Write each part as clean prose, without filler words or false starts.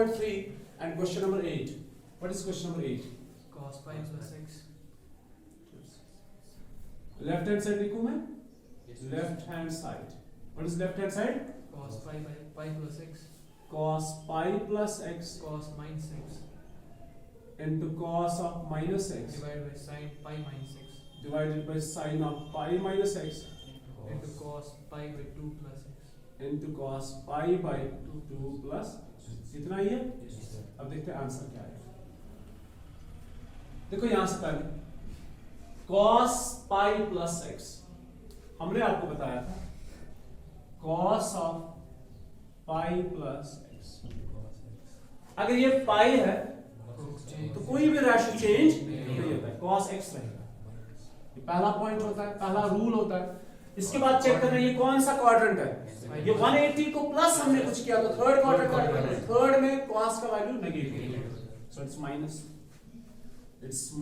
2.3 and question number 8. What is question number 8? Cos pi plus x. Left hand side लिखूं मैं? Left hand side. What is left hand side? Cos pi by pi plus x. Cos pi plus x Cos minus x. into cos of minus x Divided by sin pi minus x. divided by sin of pi minus x Into cos pi by 2 plus x. into cos pi by 2 plus इतना ही है. अब देखते हैं answer क्या है. देखो यहां से पहले cos pi plus x हमने आपको बताया था cos of pi plus x. अगर ये pi है तो कोई भी रेशो चेंज नहीं होता है, cos x रहेगा. ये पहला पॉइंट होता है, पहला रूल होता है. इसके बाद चेक करना ये कौन सा क्वाड्रेंट है. ये 180 को प्लस हमने कुछ किया तो थर्ड क्वाड्रेंट का थर्ड में cos का वैल्यू नेगेटिव है, so it's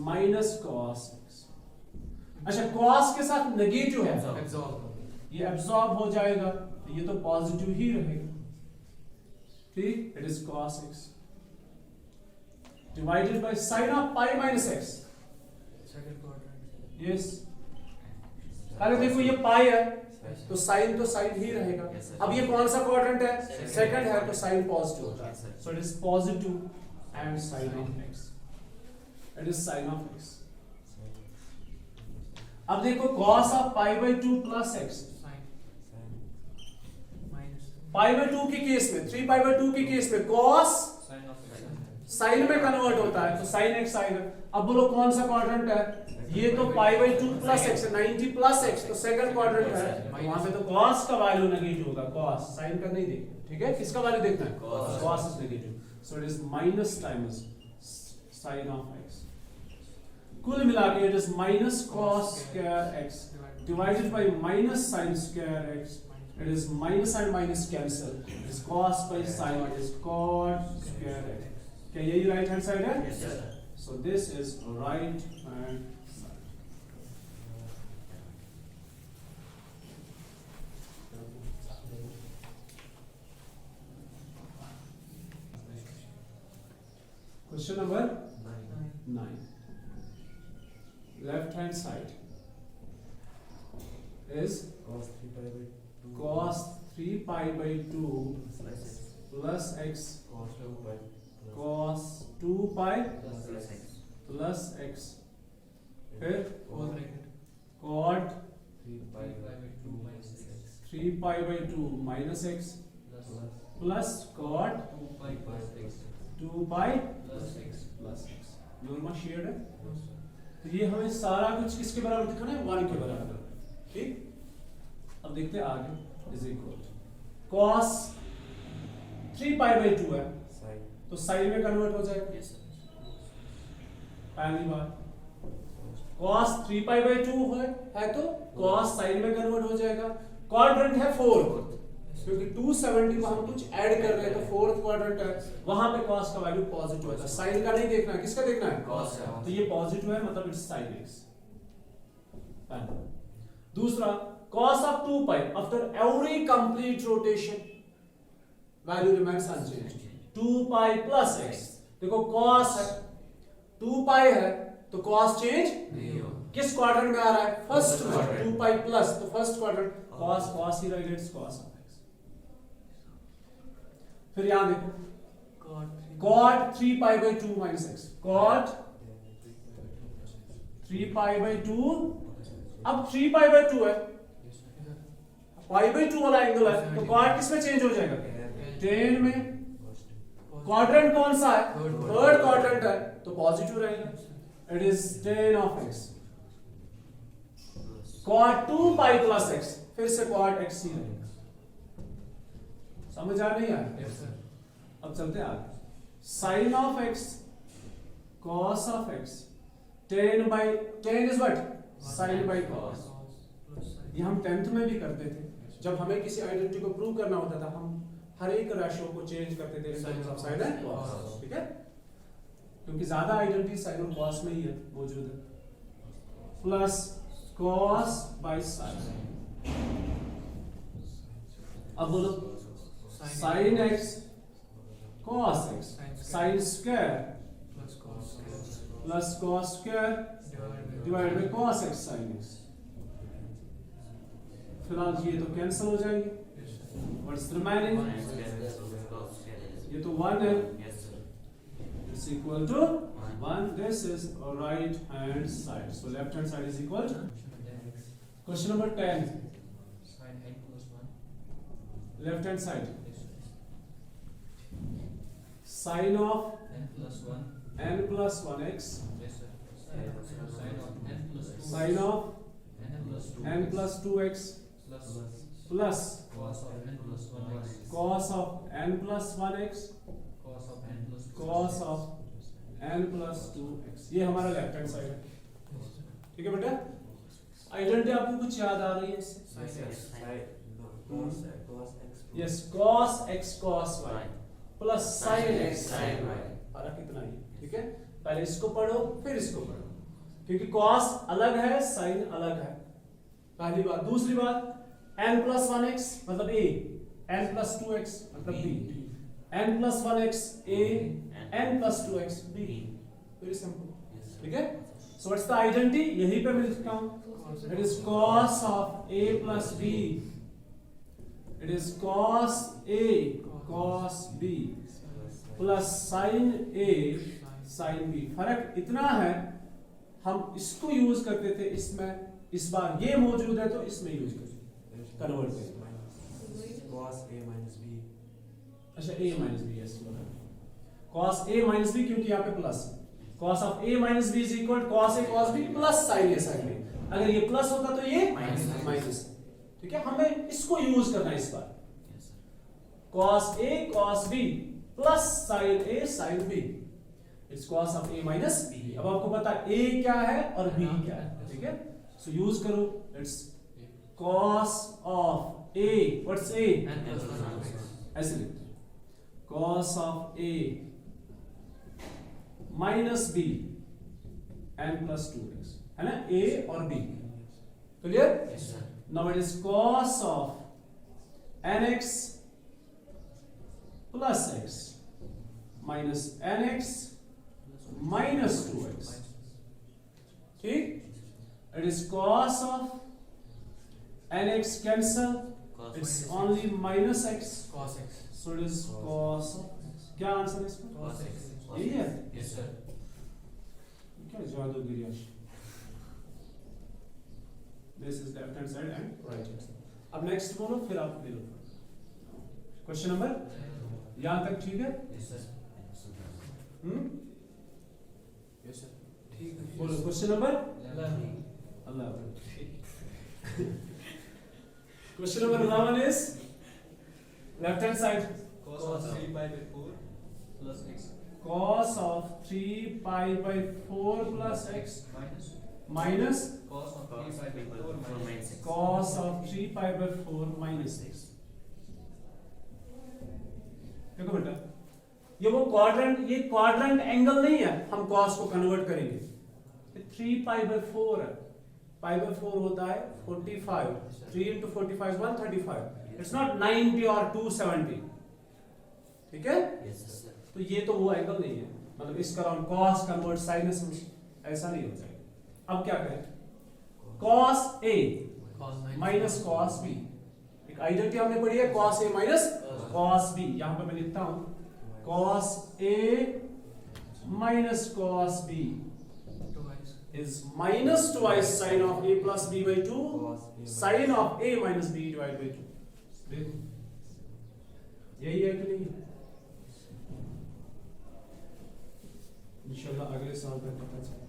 minus cos x. अच्छा cos के साथ नेगेटिव है, ये एब्जॉर्ब हो जाएगा तो ये तो पॉजिटिव ही रहेगा. ठीक, it is cos x divided by sin of pi minus x. Second quadrant. Yes, पहले देखो ये पाई है तो साइन तो साइन ही रहेगा. अब ये कौन सा क्वाड्रेंट है? सेकंड है तो साइन पॉजिटिव होता है, so it is positive and sine of x. It is sine of x. अब देखो cos of pi by 2 plus x. Sin minus pi by 2 के केस में 3 पाई बाय 2 के केस में cos sin of x. Sine में convert होता है तो sin x आएगा. अब बोलो कौन सा क्वाड्रेंट है? ये तो पाई बाय 2 प्लस x है, 90 प्लस x तो सेकंड क्वाड्रेंट है. वहां पे तो cos का वैल्यू नेगेटिव होगा, cos साइन का नहीं देखना. ठीक है, किसका वैल्यू देखना है? cos is negative, so it is minus times sin of x. कुल मिला के it is minus cos square x divided by minus sin square x. It is minus and minus cancel. It is cos by sin. It is cot square x. क्या यही right hand side है? Yes, sir. So this is right hand side. Question number 9. Left hand side is cos 3 pi by 2 cos 3 pi by 2 plus x cos 2 pi cos 2 pi plus x plus x. फिर Whole bracket. cot 3 pi by 2 minus x 3 pi by 2 minus x plus plus cot 2 pi plus x 2 pi plus x. plus x. Normal shade है तो ये हमें सारा कुछ किसके बराबर दिखाना है? 1 के बराबर. ठीक, अब देखते हैं आगे. Is equal cos 3 pi by 2 है sin तो साइन में कन्वर्ट हो जाएगा. Yes, sir. पहली बार cos 3 pi by 2 है तो cos साइन में कन्वर्ट हो जाएगा. क्वाड्रेंट है फोर्थ क्योंकि 270 को हम कुछ ऐड कर रहे हैं तो फोर्थ क्वाड्रेंट है, वहां पे cos का वैल्यू पॉजिटिव होता है. साइन का नहीं देखना है, किसका देखना है? Cos का. तो ये पॉजिटिव है मतलब इट्स sin x. पहला. दूसरा cos of 2 pi after every complete rotation value remains unchanged. 2 pi plus x. देखो cos है 2 pi है तो cos चेंज नहीं हो. किस क्वाड्रेंट में आ रहा है? फर्स्ट में. quadrant. 2 pi plus तो फर्स्ट क्वाड्रेंट cos ही रहेगा, इट्स cos of x. फिर यहां देखो cot 3 pi by 2 minus x. cot 3 pi by 2. अब 3 pi by 2 है, pi by 2 वाला एंगल है तो cot किस में चेंज हो जाएगा? tan में. क्वाड्रेंट कौन सा है? थर्ड क्वाड्रेंट है तो पॉजिटिव रहेगा. It is tan of x. cot 2 pi plus x फिर से cot x ही रहेगा. समझ आ नहीं आया? Yes, sir. अब चलते हैं आगे. sin of x cos of x tan is what? sin by cos. ये हम 10th में भी करते थे जब हमें किसी आइडेंटिटी को प्रूव करना होता था. हम हर एक रेशियो को चेंज करते थे sin of sin and cos. ठीक है, क्योंकि ज्यादा आइडेंटिटी sin और cos में ही है मौजूद है. Plus cos by sin. अब बोलो sin x cos x sin square Plus cos plus cos square divided by cos x sin x. फिलहाल ये तो कैंसिल हो जाएंगे. What's remaining? ये तो 1 है. It's equal to 1. This is a right hand side. So left hand side is equal to. Question number 10. Sin n plus 1. Left hand side. Sin of N plus 1. n plus 1x. Yes, sir. Sin of n plus 2. Sin of n plus 2. n plus 2x Plus plus cos of n plus 1x. cos of n plus 1x Cos of n plus 2. cos of n plus 2x. ये हमारा left hand side है. ठीक है बेटा. Identity आपको कुछ याद आ रही है इससे? Yes, cos x cos y plus sin x sin y. फर्क इतना ही. ठीक है, पहले इसको पढ़ो फिर इसको पढ़ो, क्योंकि cos अलग है sin अलग है. पहली बात. दूसरी बात, n plus 1x मतलब a, n plus 2x मतलब b, n plus 1x a, n plus 2x b. Very simple. ठीक है. So what's the identity? यहीं पे मैं लिखता हूं. It is cos of a plus b. It is cos a cos b plus sin a sin b. फर्क इतना है, हम इसको यूज करते थे इसमें, इस बार ये मौजूद है तो इसमें यूज करें, कन्वर्ट करें. cos a minus b. अच्छा, a minus b, yes, cos a minus b, क्योंकि यहाँ पे plus. cos of a minus b is equal to cos a cos b plus sin a sin b. अगर ये plus होता तो ये minus. ठीक है, हमें इसको यूज करना है इस बार. cos a cos b plus sin a sin b. It's cos of a minus b. अब आपको पता a क्या है और b क्या है. ठीक है, सो यूज करो. It's cos of a, what's a? n plus 1x. ऐसे लिखते हैं, cos of a minus b n plus 2x, है ना, a और b. Clear? Yes, sir. Now it is cos of nx plus x minus nx minus 2x. ठीक? It is cos of nx cancel. It's only minus x. Cos x. So it is cos of. क्या answer है इसका? Cos x. यही है. Yes, sir. क्या जादूगिरी है? This is left hand side and right hand side. अब next बोलो, फिर आप ले लो. क्वेश्चन नंबर, यहाँ तक ठीक है? Yes, sir. Yes, sir. ठीक है. बोलो question number. 11. Allah. Question number 11 is left hand side. Cos 3 pi by 4 plus x Cos of 3 pi by 4 plus x minus cos of 3 pi by 4 minus 6. cos of 3 pi by 4 minus 6. देखो बेटा, ये quadrant angle नहीं है, हम cos को convert करेंगे. 3 pi by 4 है. pi by 4 होता है 45. 3 into 45 is 135. It's not 90 or 270. ठीक है? तो ये तो वो एंगल नहीं है, मतलब इसका राउंड cos कन्वर्ट साइनस में, ऐसा नहीं हो जाएगा. अब क्या करें? cos a minus cos b. एक आइडेंटिटी हमने पढ़ी है, cos a minus cos b. यहां पे मैं लिखता हूं cos a minus cos b is minus twice sin of a plus b by 2 sin of a minus b divided by 2. देखो, यही है कि नहीं? इंशाल्लाह अगले साल तक पता चलेगा.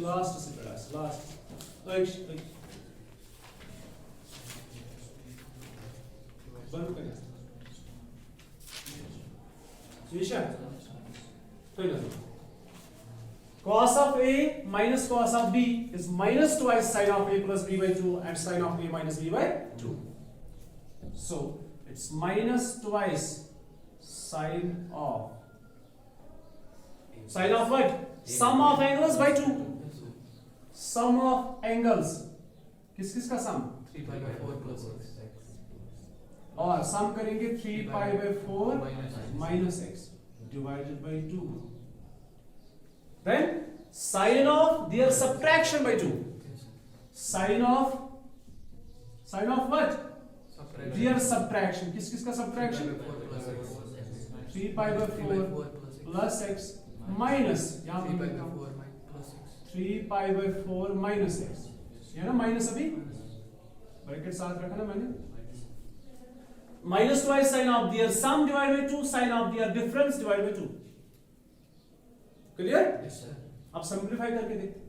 लास्ट से पढ़ा, लास्ट बंद करें. cos of a minus cos of b is minus twice sin of a plus b by 2 and sin of a minus b by 2. So it's minus twice sin of what? Sum of angles by 2. Sum of angles, किस किस का सम, 3 pi by 4 plus 6. और sum करेंगे 3 pi by 4 Minus x. Minus x divided by 2, then sine of their subtraction by 2, sine of what, Subtract. Their subtraction, किस किस का 3 pi subtraction, by 4 plus x. 3 pi by 3 by 4 4 plus x. Plus x minus, यहाँ 3 पे pi लिखता by हूँ 4 plus x. 3 pi by 4 minus x, ये ना minus, अभी ब्रैकेट साथ रखा ना मैंने, minus twice sine of their sum divide by 2 sine of their difference divide by 2, clear. Yes sir. अब सिंप्लीफाई करके देखते,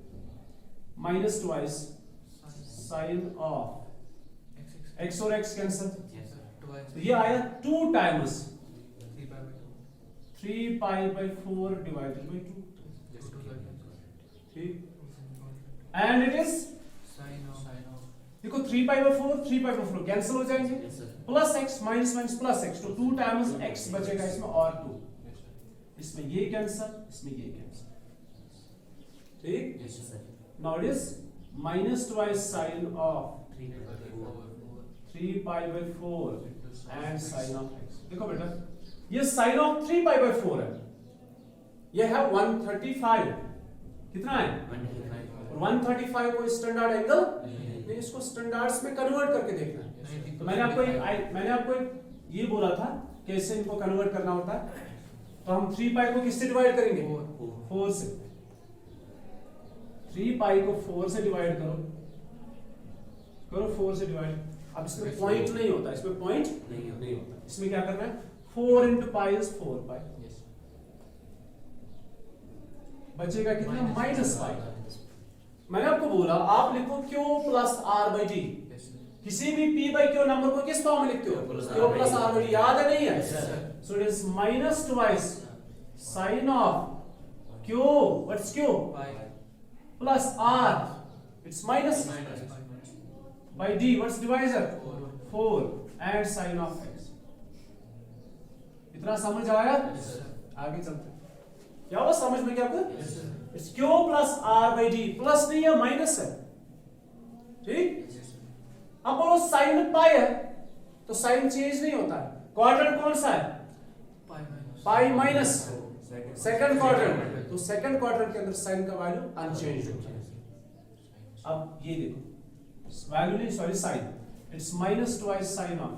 minus twice sine of X. X और x cancel, Yes sir. Twice. तो ये आया 2 times 3 pi by 2. 3 pi by 4 divided by 2, Yes. 2 by 2. ठीक, and it is, Sin of. देखो 3 pi by 4 3 pi by 4 cancel हो जाएंगे, Yes sir. Plus x minus minus plus x, तो 2 times x बचेगा इसमें और 2, Yes sir. इसमें ये कैंसिल, इसमें ये कैंसिल, ठीक। Yes sir. Now it is minus twice sine of 3 pi by 4. 3 pi by 4 and sine of x, देखो बेटा ये साइन ऑफ 3 पाई बाई 4 है, ये है 135, कितना है, 135. और 135 को स्टैंडर्ड एंगल नहीं, इसको स्टैंडर्ड्स में कन्वर्ट करके देखना है। तो मैंने आपको एक ये बोला था कैसे इनको कन्वर्ट करना होता है, तो हम 3 पाई को किससे डिवाइड करेंगे, 4 से, 3 पाई को 4 से डिवाइड करो 4 से डिवाइड, अब इसमें पॉइंट नहीं होता, इसमें पॉइंट नहीं होता, इसमें क्या करना है, 4 into pi is 4 pi, Yes. बचेगा कितना, माइनस पाई। मैंने आपको बोला आप लिखो Q plus R by D, Yes sir. किसी भी P बाई Q नंबर को किस फॉर्म में लिखते हो, Q plus R by D, याद है नहीं Yes, है, sir. So it is minus twice sine of Q, what's Q Pi. Plus R, it's minus Minus pi. By D, what's divisor 4. 4 and sine of x, इतना समझ आया, Yes sir. आगे चलते हैं। क्या हुआ समझ में, क्या कुछ, Yes sir. It's Q plus R by D, plus नहीं है माइनस है, ठीक। Yes sir. अब बोलो साइन पाई है तो साइन चेंज नहीं होता है, क्वाड्रेंट कौन सा है, Pi minus. Pi minus Second. Second quadrant, तो सेकंड क्वाड्रेंट के अंदर साइन का वैल्यू अनचेंज होता है। अब ये देखो वैल्यू नहीं, sorry sine, it's minus twice sine of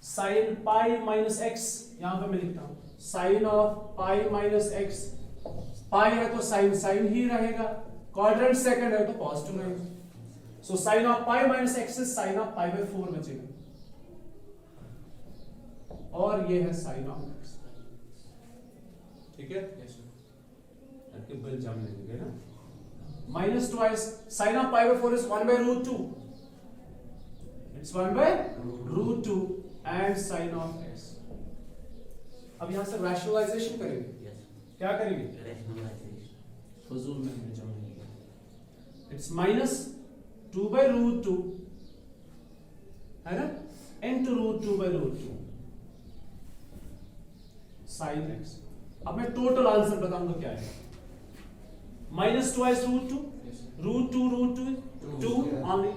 sine pi minus x, यहां पे मैं लिखता हूं sine of pi minus x, pi है तो साइन ही रहेगा, क्वाड्रेंट सेकंड है तो पॉजिटिव रहेगा, so sine of pi minus x is sine of pi by 4 बचेगा, और ये है साइन ऑफ एक्स, ठीक है, Yes sir. बिल जम लेंगे ना, minus twice sine of pi by 4 is 1 by root 2, it's 1 by root 2 and sine of x. अब यहां से रैशनलाइजेशन करेंगे, क्या करेंगे, फजूल में हमें जम लेंगे, इट्स माइनस 2 बाय रूट 2 है ना, into root 2 by root 2 sine x. अब मैं टोटल आंसर बताऊंगा क्या है, minus twice root 2, Yes sir. Root 2 only,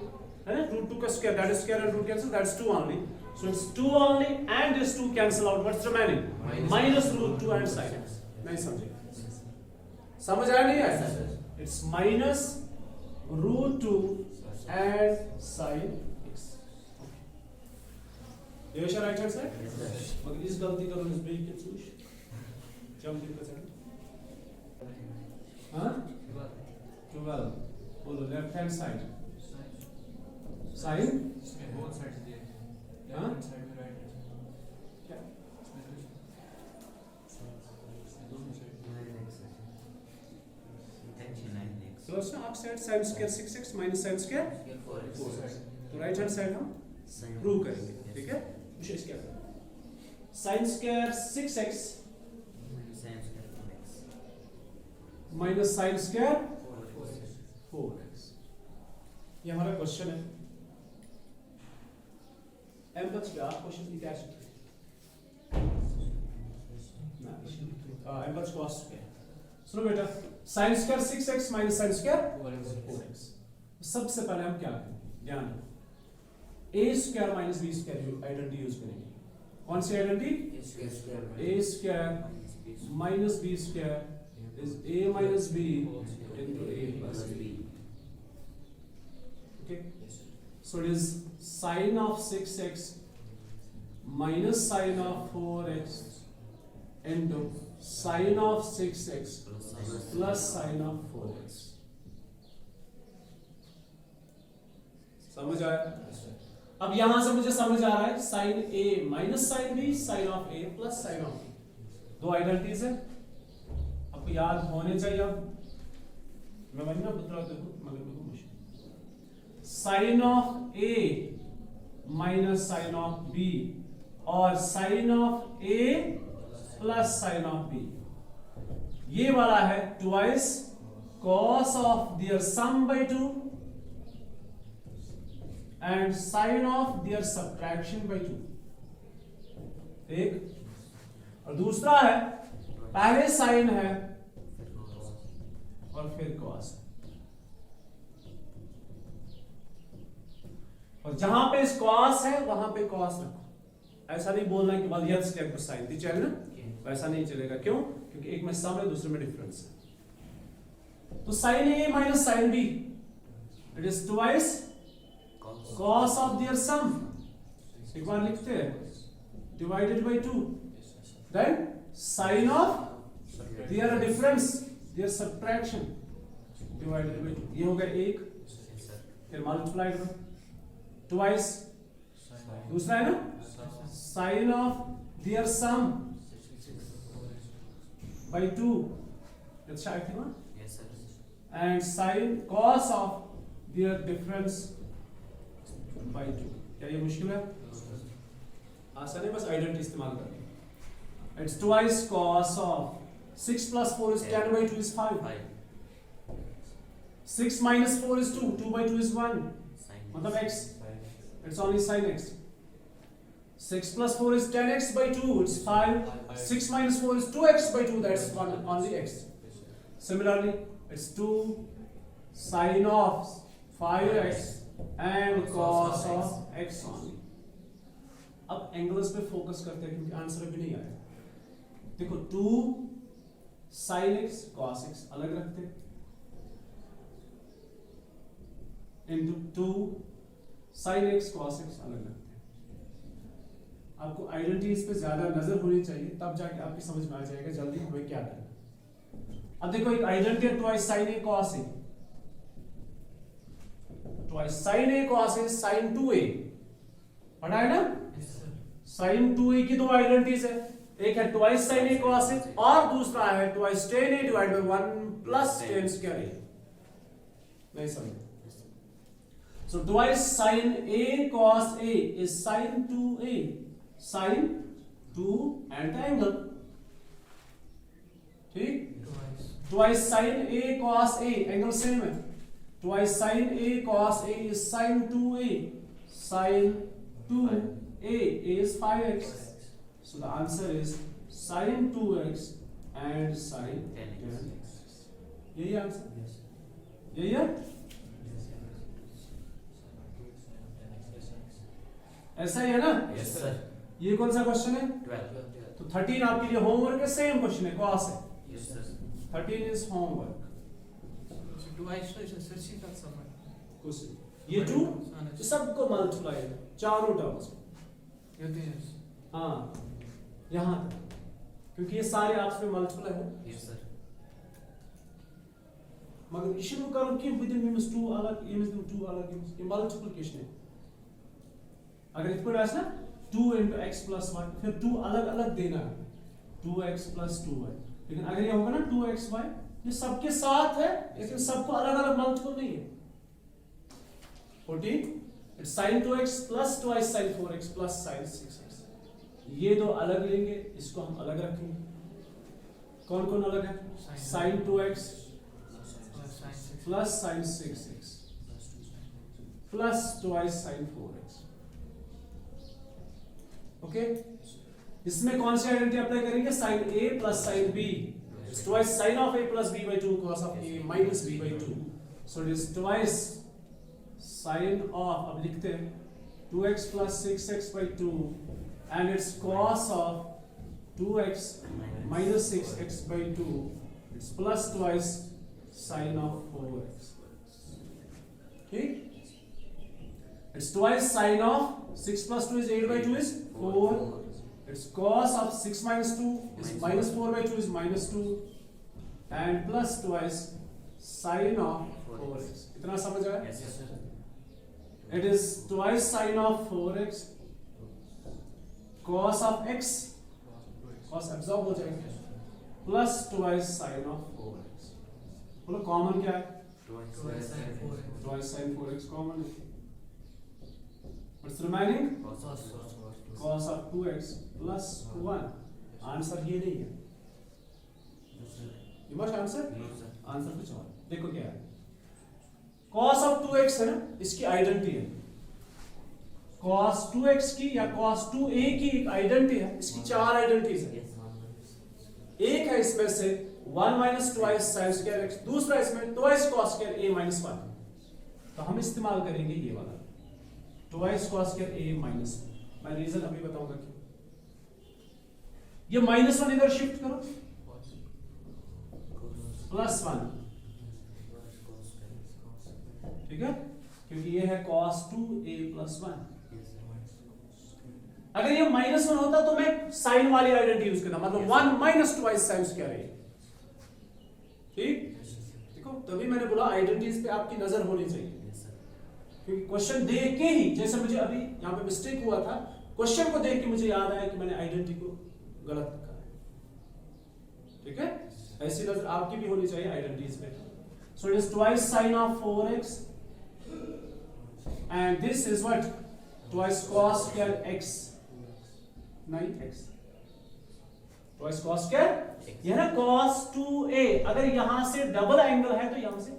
है ना, रूट 2 का square, that is square and root cancel, that's 2 only, so it's 2 only and this 2 cancel out, what's remaining, minus root 2 and sin x। नहीं समझे, समझ आया नहीं आया, it's minus root 2 and sin x। ये है राइट हैंड साइड, मगर इस गलती करो इस बी के चूश जम कितना साइड, हाँ 12, बोलो लेफ्ट हैंड साइड साइन, इसमें both sides दिए हैं. हाँ? Left hand side में right hand side. क्या इसमें दोनों side. So also opposite sin square 6x minus sin square 4x, तो राइट हैंड साइड हम प्रूव करेंगे, ठीक है, विशेष क्या करें, sin square 6x minus sin square 4x, ये हमारा क्वेश्चन है, एम बच गया, आप क्वेश्चन की क्या ना एम बच कॉस्ट पे, सुनो बेटा, sine square 6x minus sine square 4x 4x। सबसे पहले हम क्या करेंगे, ध्यान रखो, a square minus b square identity use करेंगे। कौन सी identity? a square minus b square is a माइनस b into a plus b। Okay, so it is sine of 6x minus sine of 4x into sine of 6x plus sine of 4x। समझ आया? अब यहां से मुझे समझ आ रहा है sine a minus sine b, sine of a plus sine of b, दो आइडेंटिटीज है, आपको याद होने चाहिए। अब मैं वही ना बता देखो मगर देखो मुश्किल, sine of a minus sine of b और sine of a plus sine of b, ये वाला है twice cos of their sum by 2 and sine of their subtraction by 2, एक। और दूसरा है पहले साइन है और फिर कॉस है, और जहां पे कॉस है वहां पे कॉस रखो। ऐसा नहीं बोलना कि बाद यह स्टेप पर साइन थी चल ना, वैसा नहीं चलेगा। क्यों? क्योंकि एक में सम है दूसरे में डिफरेंस है। तो sine A minus sine B, it is twice cos of their sum, एक बार लिखते हैं, divided by 2, then sine of their difference, their subtraction divided by 2, ये हो गया एक, फिर मल्टीप्लाइड बाय ट्वाइस, दूसरा है ना sine of their sum by 2, that's right, Yes, sir. and sin cos of their difference by 2। क्या ये मुश्किल है? आसान है, बस आइडेंटिटी इस्तेमाल करनी। It's twice cos of 6 plus 4 is 10 by 2 is 5। 6 minus 4 is 2, 2 by 2 is 1, मतलब x, it's only sin x। 6 plus 4 is 10x by 2, it's 5. 6 minus 4 is 2x by 2, that's only x। Similarly, it's 2 sin of 5x and cos of x only। अब angles पे focus करते हैं क्योंकि answer अभी नहीं आया। देखो 2 sin x cos x अलग रखते हैं, into 2 sin x cos x अलग रखते हैं। आपको आइडेंटिटीज पे ज्यादा नजर होनी चाहिए, तब जाके आपकी समझ में आ जाएगा जल्दी हमें क्या करना। अब देखो एक आइडेंटिटी है twice sign A cos A, twice sign A cos A sign 2a, पढ़ा है ना? साइन 2a की दो आइडेंटिटीज है, एक है twice sign A cos A और दूसरा है twice tan a divided by 1 plus tan square a। नहीं समझे? So twice sin a cos a is sin 2a, sin 2 and angle, ठीक? Twice sin a cos a, angle same है, twice sin a cos a is sin 2a, sin 2a is 5x, so the answer is sin 2x and sin 10x। यही answer, यही है? ऐसा ही है ना? Yes, sir. ये कौन सा क्वेश्चन है? 12. तो 13 आपके लिए होमवर्क है, सेम क्वेश्चन है, कॉस है। Yes, sir. 13 is homework. Twice searching that someone. कुछ ये 2 तो सबको मल्टीप्लाई है चारों टर्म्स में। हाँ यहाँ तक, क्योंकि ये सारे आपस में मल्टीप्लाई है। Yes, sir. मगर इशू करो कि विदिन मींस 2 अलग, ये मींस 2 अलग, ये मल्टीप्लिकेशन है। अगर इसको ऐसा ना 2 into x plus 1, फिर 2 अलग अलग देना है, 2x plus 2y। लेकिन अगर ये होगा ना 2xy, ये सबके साथ है लेकिन सबको अलग अलग मल्टीपल नहीं है। 14 it's sin 2x plus twice sin 4x plus sin 6x। ये दो अलग लेंगे, इसको हम अलग रखेंगे। कौन कौन अलग है? sin 2x plus sin 6x plus twice sin 4x। Okay इसमें कौन सी आइडेंटिटी अप्लाई करेंगे? Sine a plus sine b It's twice sin of a plus b by 2 cos of a minus b by 2. So it is twice sin of, अब लिखते हैं 2x plus 6x by 2 and it's cos of 2x minus 6x by 2. It's plus twice sin of 4x. Okay? It's twice sin of 6 plus 2 is 8 by 2 is 4. It's cos of 6 minus 2 is minus 4 by 2 is minus 2 and plus twice sin of 4x. इतना समझ आया? Yes, sir. It is twice sin of 4x cos of x cos absorb हो जाएगा plus twice sin of 4x. बोलो common क्या है? Twice sin 4x. Twice sin 4x common है. What's remaining? Cos of 2x plus 1. Answer ये नहीं है. You must answer? Answer कुछ और. देखो क्या है? Cos of 2x है ना, इसकी आइडेंटिटी है. Cos 2x की या Cos 2a की एक आइडेंटिटी है. इसकी चार आइडेंटिटीज है. एक है इसमें से 1 minus twice sin square x, दूसरा इसमें twice cos square a minus 1. तो हम इस्तेमाल करेंगे ये वाला twice cos square a minus 1. मैं रीजन अभी बताऊंगा क्यों. ये -1 इधर शिफ्ट करो +1, ठीक है, क्योंकि ये है cos 2a plus 1. अगर ये -1 होता तो मैं साइन वाली आइडेंटिटी यूज करता, मतलब 1 minus twice sin square a. ठीक, देखो तभी मैंने बोला आइडेंटिटीज पे आपकी नजर होनी चाहिए, क्योंकि क्वेश्चन देख के ही, जैसे मुझे अभी यहाँ पे मिस्टेक हुआ था, क्वेश्चन को देख के मुझे याद आया कि मैंने आइडेंटिटी को गलत लिखा है. ठीक है, ऐसी नजर आपकी भी होनी चाहिए आइडेंटिटीज पे. सो it is twice sine of 4x and this is what twice cos square x, नहीं x, ट्वाइस cos square, यह ना cos 2a. अगर यहां से डबल एंगल है तो यहां से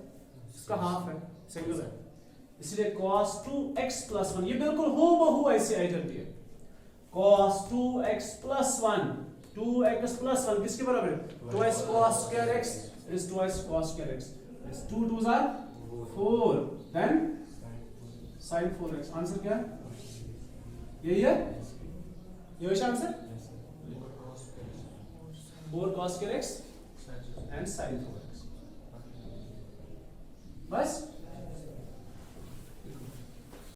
इसका हाफ है, सिंगल है, इसलिए cos 2x plus 1. ये बिल्कुल हूबहू ऐसी आइडेंटिटी है. cos 2x plus 1, 2x plus 1 किसके बराबर है? twice cos square x. It is twice cos square x. It's 2 2s are 4. Then sin 4x. Answer क्या है? यही है, यही answer. 4 cos square x and sin 4x. बस